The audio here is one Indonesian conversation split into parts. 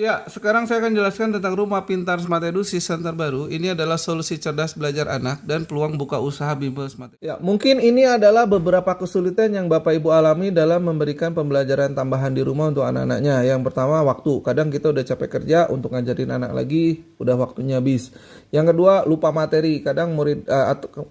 Ya, sekarang saya akan jelaskan tentang Rumah Pintar Smart Edu season terbaru. Ini adalah solusi cerdas belajar anak dan peluang buka usaha bimbel Smart Edu. Ya, mungkin ini adalah beberapa kesulitan yang Bapak Ibu alami dalam memberikan pembelajaran tambahan di rumah untuk anak-anaknya. Yang pertama, waktu. Kadang kita udah capek kerja untuk ngajarin anak lagi, udah waktunya habis. Yang kedua, lupa materi. Kadang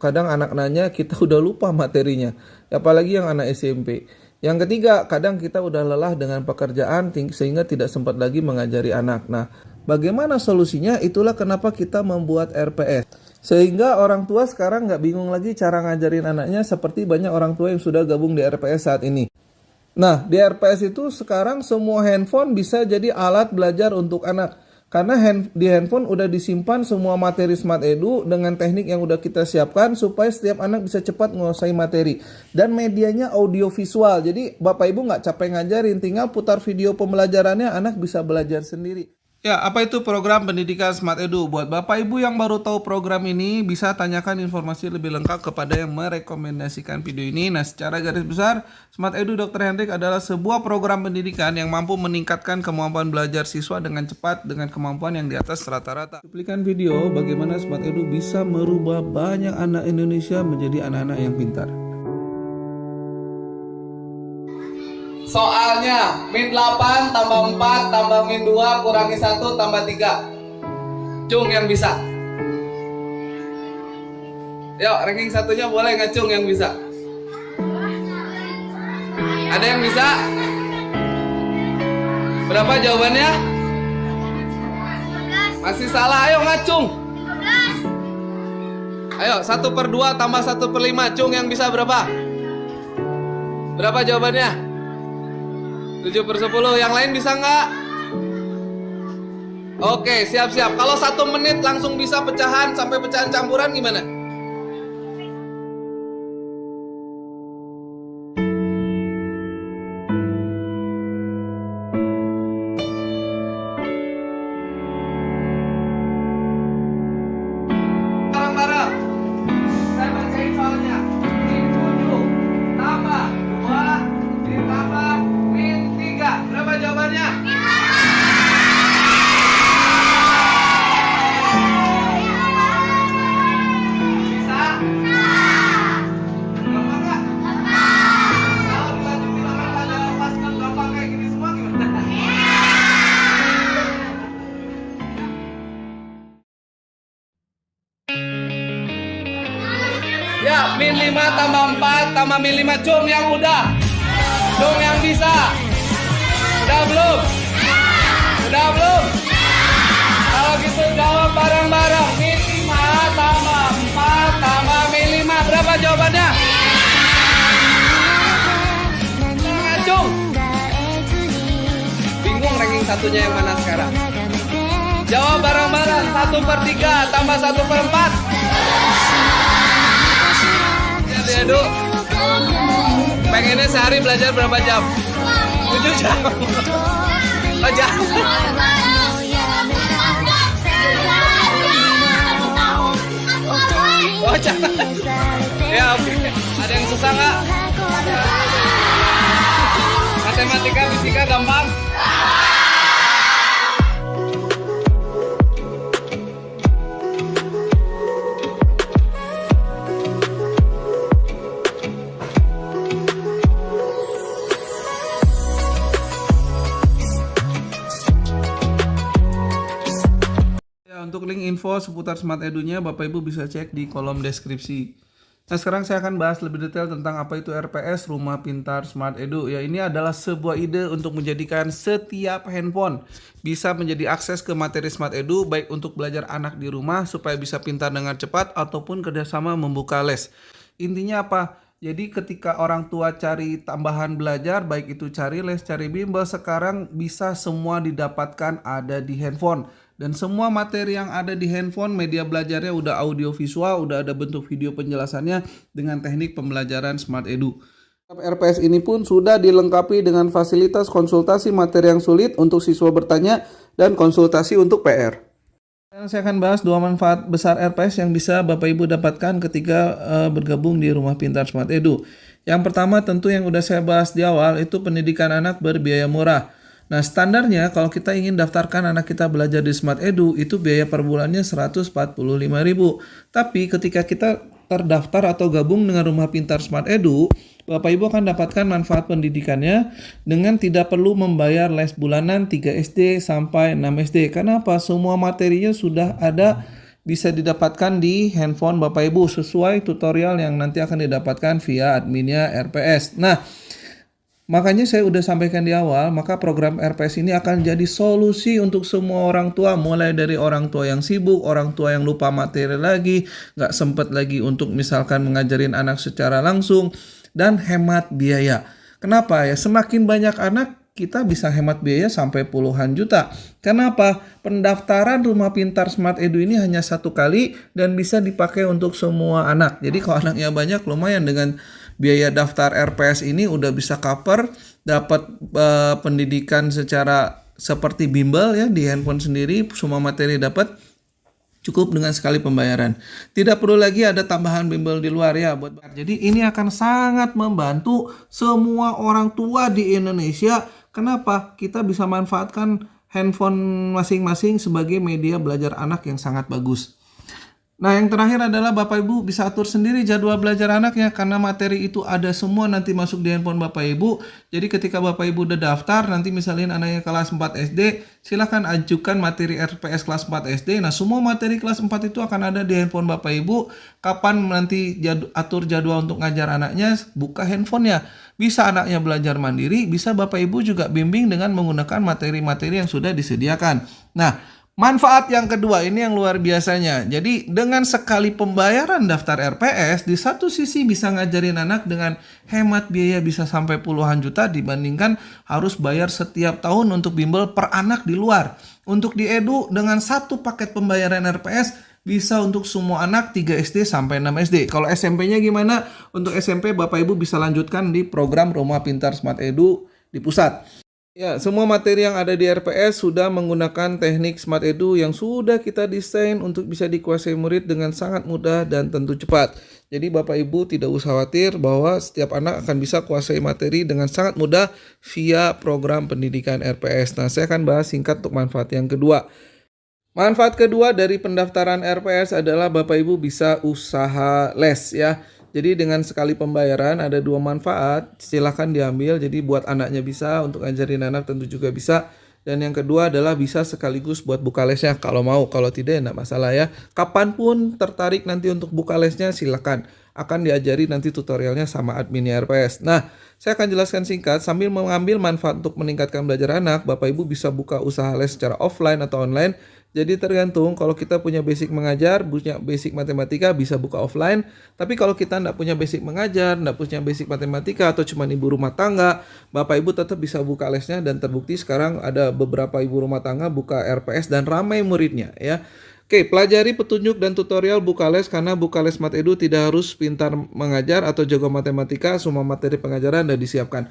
kadang anak nanya kita udah lupa materinya. Apalagi yang anak SMP. Yang ketiga, kadang kita udah lelah dengan pekerjaan sehingga tidak sempat lagi mengajari anak. Nah, bagaimana solusinya? Itulah kenapa kita membuat RPS. Sehingga orang tua sekarang nggak bingung lagi cara ngajarin anaknya seperti banyak orang tua yang sudah gabung di RPS saat ini. Nah, di RPS itu sekarang semua handphone bisa jadi alat belajar untuk anak. Karena di handphone udah disimpan semua materi Smart Edu dengan teknik yang udah kita siapkan supaya setiap anak bisa cepat menguasai materi. Dan medianya audio visual, jadi Bapak Ibu nggak capek ngajarin, tinggal putar video pembelajarannya, anak bisa belajar sendiri. Ya, apa itu program pendidikan Smart Edu? Buat Bapak Ibu yang baru tahu program ini, bisa tanyakan informasi lebih lengkap kepada yang merekomendasikan video ini. Nah, secara garis besar, Smart Edu Dr. Hendrik adalah sebuah program pendidikan yang mampu meningkatkan kemampuan belajar siswa dengan cepat dengan kemampuan yang di atas rata-rata. Cuplikan video bagaimana Smart Edu bisa merubah banyak anak Indonesia menjadi anak-anak yang pintar. Soalnya min 8 tambah 4 tambah min 2 kurangi 1 tambah 3. Cung yang bisa. Yuk, ranking satunya boleh nggak Cung yang bisa? Ada yang bisa? Berapa jawabannya? Masih salah, ayo ngacung. Ayo, 1/2 tambah 1/5. Cung yang bisa berapa? Berapa jawabannya? 7/10. Yang lain bisa nggak? Oke, siap-siap. Kalau 1 menit langsung bisa pecahan sampai pecahan campuran gimana? Bareng-bareng. Saya bacain soalnya. Min 7 tambah 2 ditambah min 3. Berapa jawabannya? Bisa? Gampang nggak? Kalau dilanjutin sama tanda Pascal gampang kayak gini semua gimana? Ya, min 5 tambah 4 tambah min 5. Cung yang udah. Cung yang bisa. Udah belum? Udah belum? Kalau gitu jawab bareng-bareng. Min 5 tambah 4 tambah min 5. Berapa jawabannya? Cung. Bingung ranking satunya yang mana sekarang? Jawab bareng-bareng. 1/3 tambah 1/4. Ya, Edu. Pengennya sehari belajar berapa jam? 7 jam. Oh, jam. Oh, jangan. Ya, oke. Ada yang susah nggak? Matematika, fisika gampang? Untuk link info seputar Smart Edu-nya Bapak Ibu bisa cek di kolom deskripsi. Nah, sekarang saya akan bahas lebih detail tentang apa itu RPS, Rumah Pintar Smart Edu. Ya, ini adalah sebuah ide untuk menjadikan setiap handphone bisa menjadi akses ke materi Smart Edu, baik untuk belajar anak di rumah supaya bisa pintar dengan cepat ataupun kerjasama membuka les. Intinya apa? Jadi ketika orang tua cari tambahan belajar, baik itu cari les, cari bimbel, sekarang bisa semua didapatkan ada di handphone. Dan semua materi yang ada di handphone, media belajarnya udah audio visual, udah ada bentuk video penjelasannya dengan teknik pembelajaran Smart Edu. RPS ini pun sudah dilengkapi dengan fasilitas konsultasi materi yang sulit untuk siswa bertanya dan konsultasi untuk PR. Sekarang saya akan bahas 2 manfaat besar RPS yang bisa Bapak Ibu dapatkan ketika bergabung di Rumah Pintar Smart Edu. Yang pertama tentu yang udah saya bahas di awal itu pendidikan anak berbiaya murah. Nah, standarnya kalau kita ingin daftarkan anak kita belajar di Smart Edu, itu biaya per bulannya 145.000. Tapi ketika kita terdaftar atau gabung dengan Rumah Pintar Smart Edu, Bapak Ibu akan dapatkan manfaat pendidikannya dengan tidak perlu membayar les bulanan 3 SD sampai 6 SD. Kenapa? Semua materinya sudah ada, bisa didapatkan di handphone Bapak Ibu sesuai tutorial yang nanti akan didapatkan via adminnya RPS. Nah, makanya saya udah sampaikan di awal, maka program RPS ini akan jadi solusi untuk semua orang tua, mulai dari orang tua yang sibuk, orang tua yang lupa materi lagi, nggak sempet lagi untuk misalkan mengajarin anak secara langsung, dan hemat biaya. Kenapa ya? Semakin banyak anak, kita bisa hemat biaya sampai puluhan juta. Kenapa? Pendaftaran Rumah Pintar Smart Edu ini hanya 1 kali dan bisa dipakai untuk semua anak. Jadi kalau anaknya banyak, lumayan dengan biaya daftar RPS ini udah bisa cover, dapat pendidikan secara seperti bimbel ya di handphone sendiri, semua materi dapat. Cukup dengan sekali pembayaran. Tidak perlu lagi ada tambahan bimbel di luar ya. Jadi ini akan sangat membantu semua orang tua di Indonesia. Kenapa? Kita bisa manfaatkan handphone masing-masing sebagai media belajar anak yang sangat bagus. Nah, yang terakhir adalah Bapak Ibu bisa atur sendiri jadwal belajar anaknya karena materi itu ada semua nanti masuk di handphone Bapak Ibu. Jadi ketika Bapak Ibu udah daftar, nanti misalnya anaknya kelas 4 SD, silahkan ajukan materi RPS kelas 4 SD. Nah, semua materi kelas 4 itu akan ada di handphone Bapak Ibu. Kapan nanti atur jadwal untuk ngajar anaknya, buka handphonenya. Bisa anaknya belajar mandiri, bisa Bapak Ibu juga bimbing dengan menggunakan materi-materi yang sudah disediakan. Nah, manfaat yang kedua ini yang luar biasanya. Jadi dengan sekali pembayaran daftar RPS, di satu sisi bisa ngajarin anak dengan hemat biaya bisa sampai puluhan juta dibandingkan harus bayar setiap tahun untuk bimbel per anak di luar. Untuk di Edu dengan satu paket pembayaran RPS bisa untuk semua anak 3 SD sampai 6 SD. Kalau SMP-nya gimana? Untuk SMP Bapak Ibu bisa lanjutkan di program Rumah Pintar Smart Edu di pusat. Ya, semua materi yang ada di RPS sudah menggunakan teknik Smart Edu yang sudah kita desain untuk bisa dikuasai murid dengan sangat mudah dan tentu cepat. Jadi Bapak Ibu tidak usah khawatir bahwa setiap anak akan bisa kuasai materi dengan sangat mudah via program pendidikan RPS. Nah, saya akan bahas singkat untuk manfaat yang kedua. Manfaat kedua dari pendaftaran RPS adalah Bapak Ibu bisa usaha les ya. Jadi dengan sekali pembayaran ada 2 manfaat, silahkan diambil. Jadi buat anaknya bisa, untuk ngajarin anak tentu juga bisa. Dan yang kedua adalah bisa sekaligus buat buka lesnya kalau mau, kalau tidak ya enggak masalah ya. Kapanpun tertarik nanti untuk buka lesnya silahkan. Akan diajari nanti tutorialnya sama adminnya RPS. Nah, saya akan jelaskan singkat sambil mengambil manfaat untuk meningkatkan belajar anak. Bapak Ibu bisa buka usaha les secara offline atau online. Jadi tergantung, kalau kita punya basic mengajar, punya basic matematika bisa buka offline. Tapi kalau kita tidak punya basic mengajar, tidak punya basic matematika atau cuma ibu rumah tangga, Bapak Ibu tetap bisa buka lesnya dan terbukti sekarang ada beberapa ibu rumah tangga buka RPS dan ramai muridnya ya. Oke, pelajari petunjuk dan tutorial buka les karena buka les Smart Edu tidak harus pintar mengajar atau jago matematika, semua materi pengajaran sudah disiapkan.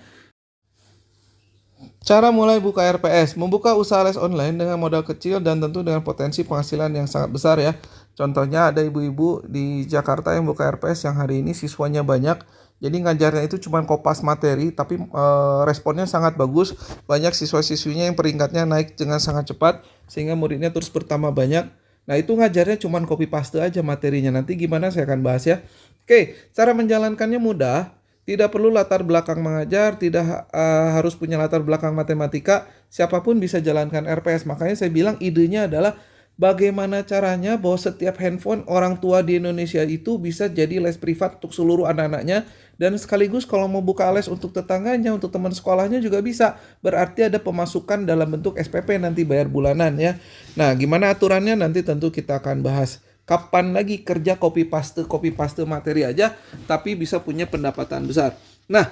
Cara mulai buka RPS, membuka usaha les online dengan modal kecil dan tentu dengan potensi penghasilan yang sangat besar ya. Contohnya ada ibu-ibu di Jakarta yang buka RPS yang hari ini siswanya banyak. Jadi ngajarnya itu cuma kopas materi tapi responnya sangat bagus. Banyak siswa-siswinya yang peringkatnya naik dengan sangat cepat sehingga muridnya terus bertambah banyak. Nah itu ngajarnya cuma copy paste aja materinya. Nanti gimana saya akan bahas ya. Oke, cara menjalankannya mudah. Tidak perlu latar belakang mengajar, tidak harus punya latar belakang matematika, siapapun bisa jalankan RPS. Makanya saya bilang idenya adalah bagaimana caranya bahwa setiap handphone orang tua di Indonesia itu bisa jadi les privat untuk seluruh anak-anaknya. Dan sekaligus kalau mau buka les untuk tetangganya, untuk teman sekolahnya juga bisa. Berarti ada pemasukan dalam bentuk SPP nanti bayar bulanan ya. Nah gimana aturannya nanti tentu kita akan bahas. Kapan lagi kerja copy paste materi aja tapi bisa punya pendapatan besar. Nah,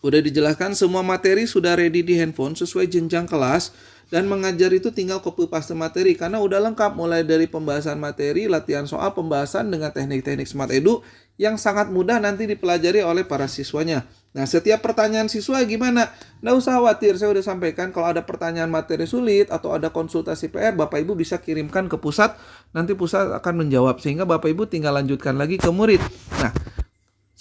udah dijelaskan semua materi sudah ready di handphone sesuai jenjang kelas dan mengajar itu tinggal copy paste materi karena udah lengkap mulai dari pembahasan materi, latihan soal, pembahasan dengan teknik-teknik Smart Edu yang sangat mudah nanti dipelajari oleh para siswanya. Nah, setiap pertanyaan siswa gimana? Nggak usah khawatir, saya udah sampaikan kalau ada pertanyaan materi sulit atau ada konsultasi PR, Bapak Ibu bisa kirimkan ke pusat, nanti pusat akan menjawab sehingga Bapak Ibu tinggal lanjutkan lagi ke murid. Nah,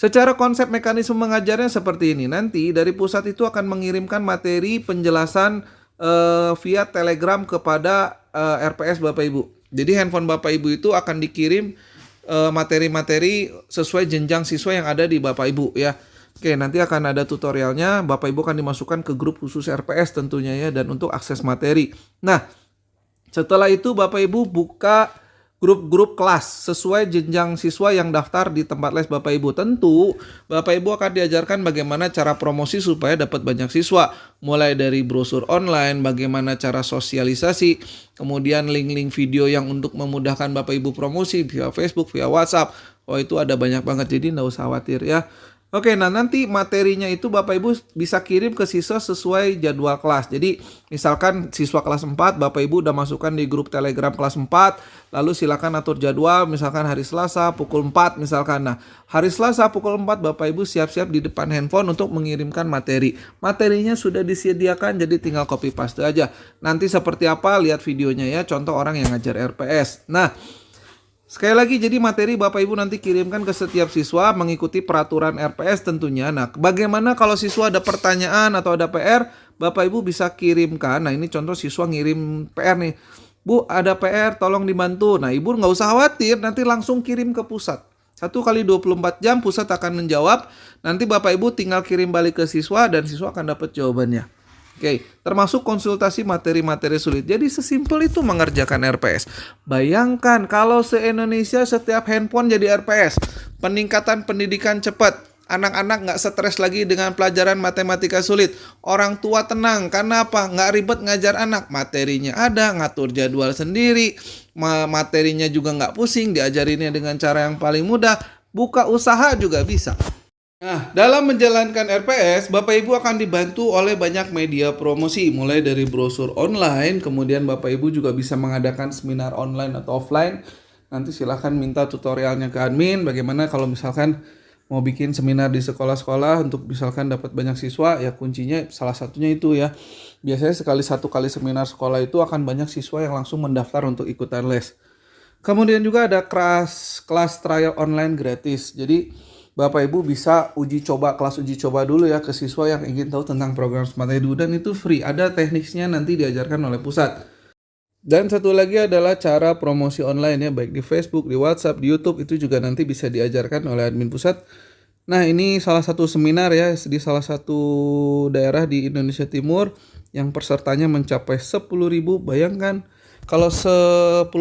Secara konsep mekanisme mengajarnya seperti ini. Nanti dari pusat itu akan mengirimkan materi penjelasan via Telegram kepada RPS Bapak Ibu. Jadi handphone Bapak Ibu itu akan dikirim materi-materi sesuai jenjang siswa yang ada di Bapak Ibu ya. Oke, nanti akan ada tutorialnya. Bapak Ibu akan dimasukkan ke grup khusus RPS tentunya ya, dan untuk akses materi. Nah, setelah itu Bapak Ibu buka grup-grup kelas sesuai jenjang siswa yang daftar di tempat les Bapak Ibu. Tentu Bapak Ibu akan diajarkan bagaimana cara promosi supaya dapat banyak siswa. Mulai dari brosur online, bagaimana cara sosialisasi, kemudian link-link video yang untuk memudahkan Bapak Ibu promosi via Facebook, via WhatsApp. Oh, itu ada banyak banget, jadi nggak usah khawatir ya. Oke, nah nanti materinya itu Bapak Ibu bisa kirim ke siswa sesuai jadwal kelas. Jadi misalkan siswa kelas 4, Bapak Ibu udah masukkan di grup Telegram kelas 4, lalu silakan atur jadwal, misalkan hari Selasa pukul 4 misalkan. Nah, hari Selasa pukul 4 Bapak Ibu siap-siap di depan handphone untuk mengirimkan materi. Materinya sudah disediakan, jadi tinggal copy paste aja. Nanti seperti apa, lihat videonya ya, contoh orang yang ngajar RPS. Nah, sekali lagi, jadi materi Bapak Ibu nanti kirimkan ke setiap siswa mengikuti peraturan RPS tentunya. Nah, bagaimana kalau siswa ada pertanyaan atau ada PR, Bapak Ibu bisa kirimkan. Nah, ini contoh siswa ngirim PR nih. Bu, ada PR, tolong dibantu. Nah, Ibu nggak usah khawatir, nanti langsung kirim ke pusat. 1x24 jam pusat akan menjawab. Nanti Bapak Ibu tinggal kirim balik ke siswa dan siswa akan dapat jawabannya. Oke, termasuk konsultasi materi-materi sulit. Jadi sesimpel itu mengerjakan RPS. Bayangkan kalau se-Indonesia setiap handphone jadi RPS. Peningkatan pendidikan cepat. Anak-anak nggak stres lagi dengan pelajaran matematika sulit. Orang tua tenang, karena apa? Nggak ribet ngajar anak. Materinya ada, ngatur jadwal sendiri. Materinya juga nggak pusing, diajarinnya dengan cara yang paling mudah. Buka usaha juga bisa. Nah, dalam menjalankan RPS, Bapak Ibu akan dibantu oleh banyak media promosi, mulai dari brosur online, kemudian Bapak Ibu juga bisa mengadakan seminar online atau offline. Nanti silahkan minta tutorialnya ke admin, bagaimana kalau misalkan mau bikin seminar di sekolah-sekolah untuk misalkan dapat banyak siswa, ya kuncinya salah satunya itu ya. Biasanya satu kali seminar sekolah itu akan banyak siswa yang langsung mendaftar untuk ikutan les. Kemudian juga ada kelas trial online gratis, jadi Bapak Ibu bisa kelas uji coba dulu ya ke siswa yang ingin tahu tentang program Smart Edu, dan itu free. Ada teknisnya nanti diajarkan oleh pusat. Dan satu lagi adalah cara promosi online ya, baik di Facebook, di WhatsApp, di YouTube, itu juga nanti bisa diajarkan oleh admin pusat. Nah, ini salah satu seminar ya di salah satu daerah di Indonesia Timur yang pesertanya mencapai 10.000. Bayangkan kalau 10%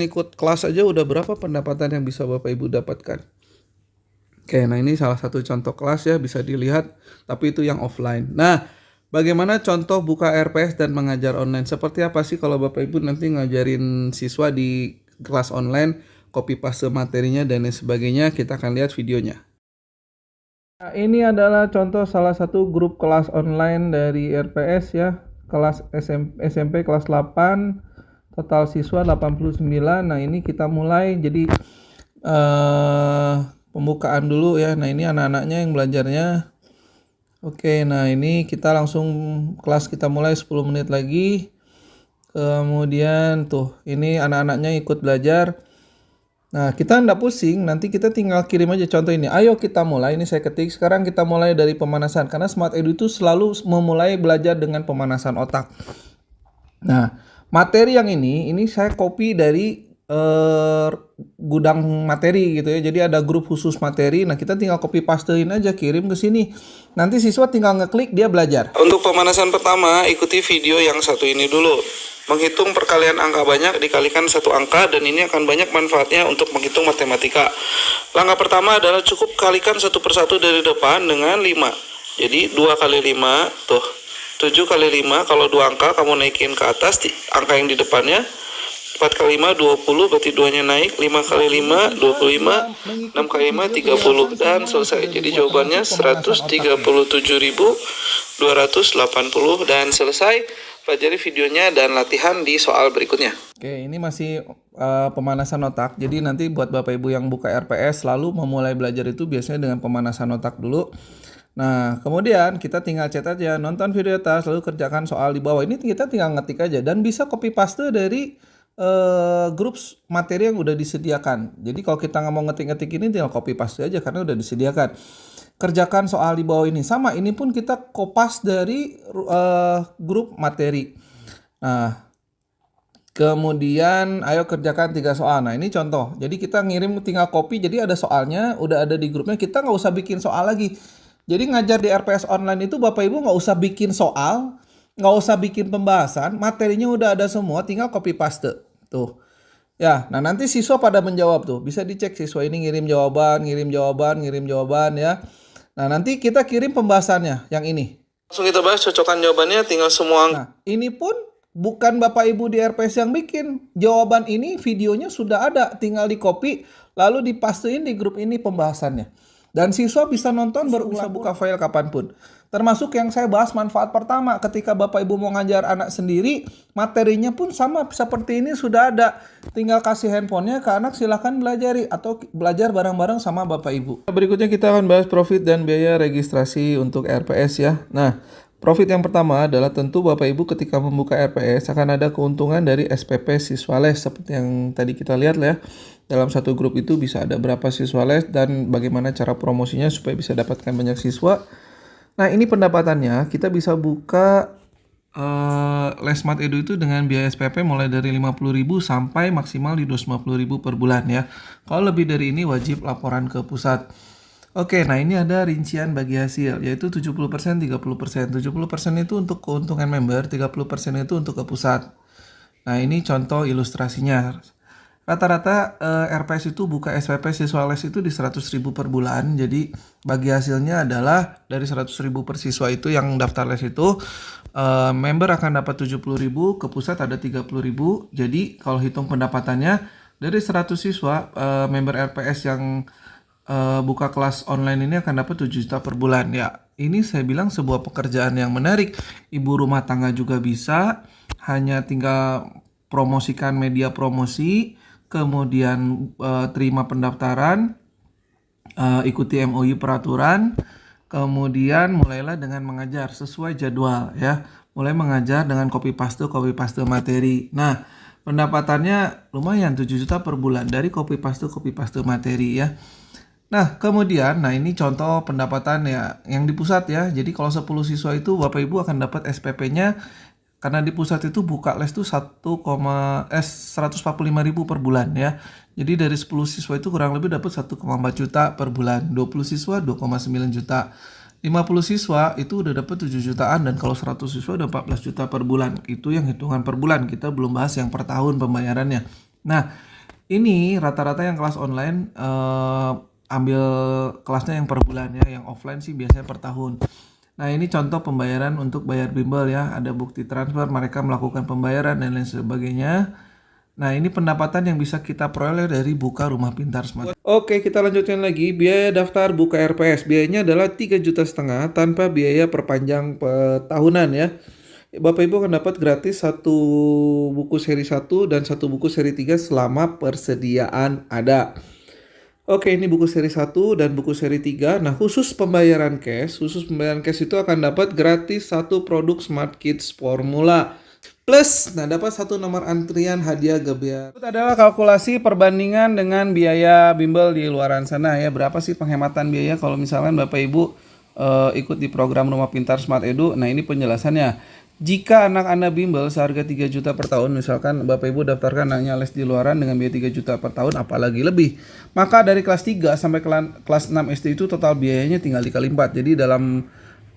ikut kelas aja udah berapa pendapatan yang bisa Bapak Ibu dapatkan. Oke, nah ini salah satu contoh kelas ya, bisa dilihat, tapi itu yang offline. Nah, bagaimana contoh buka RPS dan mengajar online? Seperti apa sih kalau Bapak Ibu nanti ngajarin siswa di kelas online, copy paste materinya dan lain sebagainya? Kita akan lihat videonya. Nah, ini adalah contoh salah satu grup kelas online dari RPS ya, kelas SMP kelas 8, total siswa 89. Nah, ini kita mulai, jadi pembukaan dulu ya. Nah, ini anak-anaknya yang belajarnya. Oke, nah ini kita langsung kelas kita mulai 10 menit lagi. Kemudian tuh, ini anak-anaknya ikut belajar. Nah, kita nggak pusing, nanti kita tinggal kirim aja contoh ini. Ayo kita mulai, ini saya ketik. Sekarang kita mulai dari pemanasan, karena Smart Edu itu selalu memulai belajar dengan pemanasan otak. Nah, materi yang ini saya copy dari gudang materi gitu ya. Jadi ada grup khusus materi. Nah, kita tinggal copy pastein aja, kirim ke sini. Nanti siswa tinggal ngeklik, dia belajar. Untuk pemanasan pertama, ikuti video yang satu ini dulu. Menghitung perkalian angka banyak dikalikan satu angka, dan ini akan banyak manfaatnya untuk menghitung matematika. Langkah pertama adalah cukup kalikan satu persatu dari depan dengan 5. Jadi 2 kali 5 tuh 7 kali 5, kalau 2 angka kamu naikin ke atas angka yang di depannya. 4 kali 5, 20, berarti 2-nya naik. 5 kali 5, 25. 6 kali 5, 30. Dan selesai. Jadi jawabannya 137.280 dan selesai. Pelajari videonya dan latihan di soal berikutnya. Oke, ini masih pemanasan otak. Jadi nanti buat Bapak Ibu yang buka RPS selalu memulai belajar itu biasanya dengan pemanasan otak dulu. Nah, kemudian kita tinggal chat aja, nonton video atas, lalu kerjakan soal di bawah. Ini kita tinggal ngetik aja dan bisa copy paste dari grup materi yang udah disediakan. Jadi kalau kita nggak mau ngetik-ngetik ini tinggal copy paste aja karena udah disediakan. Kerjakan soal di bawah ini. Sama, ini pun kita kopas dari grup materi. Nah, kemudian ayo kerjakan 3 soal. Nah, ini contoh. Jadi kita ngirim tinggal copy, jadi ada soalnya, udah ada di grupnya. Kita nggak usah bikin soal lagi. Jadi ngajar di RPS online itu Bapak Ibu nggak usah bikin soal, nggak usah bikin pembahasan, materinya udah ada semua, tinggal copy paste. Tuh. Ya, nah nanti siswa pada menjawab tuh. Bisa dicek siswa ini ngirim jawaban ya. Nah, nanti kita kirim pembahasannya yang ini. Langsung kita bahas cocokan jawabannya, tinggal semua. Nah, ini pun bukan Bapak Ibu di RPS yang bikin. Jawaban ini videonya sudah ada, tinggal di copy lalu dipastein di grup ini pembahasannya. Dan siswa bisa nonton berulang, buka file kapanpun. Termasuk yang saya bahas manfaat pertama, ketika Bapak Ibu mau ngajar anak sendiri, materinya pun sama seperti ini sudah ada. Tinggal kasih handphonenya ke anak, silahkan belajari atau belajar bareng-bareng sama Bapak Ibu. Berikutnya kita akan bahas profit dan biaya registrasi untuk RPS ya. Nah, profit yang pertama adalah tentu Bapak Ibu ketika membuka RPS akan ada keuntungan dari SPP siswa les seperti yang tadi kita lihat ya. Dalam satu grup itu bisa ada berapa siswa les dan bagaimana cara promosinya supaya bisa dapatkan banyak siswa. Nah, ini pendapatannya kita bisa buka les Smart Edu itu dengan biaya SPP mulai dari 50.000 sampai maksimal di 250.000 per bulan ya. Kalau lebih dari ini wajib laporan ke pusat. Oke, nah ini ada rincian bagi hasil, yaitu 70%, 30%. 70% itu untuk keuntungan member, 30% itu untuk ke pusat. Nah, ini contoh ilustrasinya. Rata-rata RPS itu buka SPP siswa les itu di 100.000 per bulan. Jadi, bagi hasilnya adalah dari 100.000 per siswa itu yang daftar les itu, member akan dapat 70.000, ke pusat ada 30.000. Jadi, kalau hitung pendapatannya, dari 100 siswa, member RPS yang buka kelas online ini akan dapat 7 juta per bulan. Ya, ini saya bilang sebuah pekerjaan yang menarik. Ibu rumah tangga juga bisa, hanya tinggal promosikan media promosi, kemudian terima pendaftaran, ikuti MOU peraturan, kemudian mulailah dengan mengajar sesuai jadwal ya. Mulai mengajar dengan copy paste materi. Nah, pendapatannya lumayan 7 juta per bulan dari copy paste materi ya. Nah, kemudian, ini contoh pendapatan ya yang di pusat ya. Jadi kalau 10 siswa itu Bapak Ibu akan dapat SPP-nya karena di pusat itu buka les tuh 145.000 per bulan ya. Jadi dari 10 siswa itu kurang lebih dapat 1,4 juta per bulan. 20 siswa 2,9 juta. 50 siswa itu udah dapat 7 jutaan dan kalau 100 siswa udah 14 juta per bulan. Itu yang hitungan per bulan. Kita belum bahas yang per tahun pembayarannya. Nah, ini rata-rata yang kelas online ambil kelasnya yang per bulan ya, yang offline sih biasanya per tahun. Nah, ini contoh pembayaran untuk bayar bimbel ya, ada bukti transfer, mereka melakukan pembayaran dan lain sebagainya. Nah, ini pendapatan yang bisa kita peroleh dari buka rumah pintar smart. Oke, kita lanjutkan lagi. Biaya daftar buka RPS, biayanya adalah 3,5 juta tanpa biaya perpanjang tahunan ya. Bapak Ibu akan dapat gratis 1 buku seri 1 dan 1 buku seri 3 selama persediaan ada. Oke, ini buku seri 1 dan buku seri 3. Nah, khusus pembayaran cash itu akan dapat gratis 1 produk Smart Kids Formula. Plus, dapat 1 nomor antrian hadiah Gebiar. Itu adalah kalkulasi perbandingan dengan biaya bimbel di luaran sana ya. Berapa sih penghematan biaya kalau misalkan Bapak Ibu ikut di program Rumah Pintar Smart Edu. Nah, ini penjelasannya. Jika anak-anak bimbel seharga 3 juta per tahun, misalkan Bapak Ibu daftarkan anaknya les di luaran dengan biaya 3 juta per tahun, apalagi lebih. Maka dari kelas 3 sampai kelas 6 SD itu total biayanya tinggal dikali 4. Jadi dalam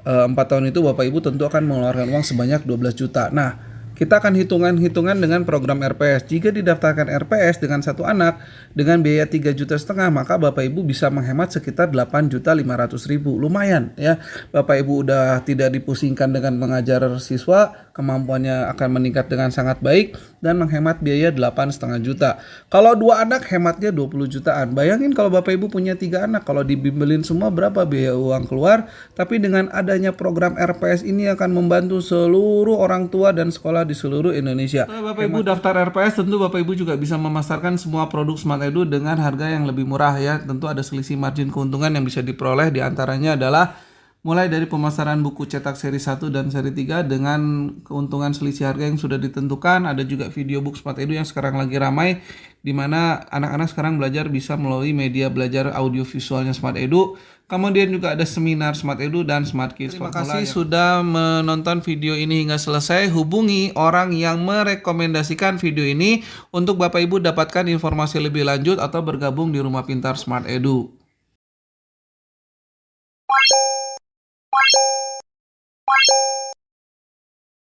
4 tahun itu Bapak Ibu tentu akan mengeluarkan uang sebanyak 12 juta. Nah, kita akan hitungan dengan program RPS. Jika didaftarkan RPS dengan satu anak dengan biaya 3,5 juta, maka Bapak Ibu bisa menghemat sekitar 8.500.000. Lumayan ya. Bapak Ibu udah tidak dipusingkan dengan mengajar siswa, kemampuannya akan meningkat dengan sangat baik dan menghemat biaya 8,5 juta. Kalau 2 anak hematnya 20 jutaan. Bayangin kalau Bapak Ibu punya 3 anak, kalau dibimbelin semua berapa biaya uang keluar. Tapi dengan adanya program RPS ini akan membantu seluruh orang tua dan sekolah di seluruh Indonesia. Bapak Ibu daftar RPS, tentu Bapak Ibu juga bisa memasarkan semua produk Smart Edu dengan harga yang lebih murah ya. Tentu ada selisih margin keuntungan yang bisa diperoleh, diantaranya adalah mulai dari pemasaran buku cetak seri 1 dan seri 3 dengan keuntungan selisih harga yang sudah ditentukan. Ada juga video book Smart Edu yang sekarang lagi ramai, di mana anak-anak sekarang belajar bisa melalui media belajar audiovisualnya Smart Edu. Kemudian juga ada seminar Smart Edu dan Smart Kids. Terima kasih sudah menonton video ini hingga selesai. Hubungi orang yang merekomendasikan video ini untuk Bapak Ibu dapatkan informasi lebih lanjut atau bergabung di Rumah Pintar Smart Edu.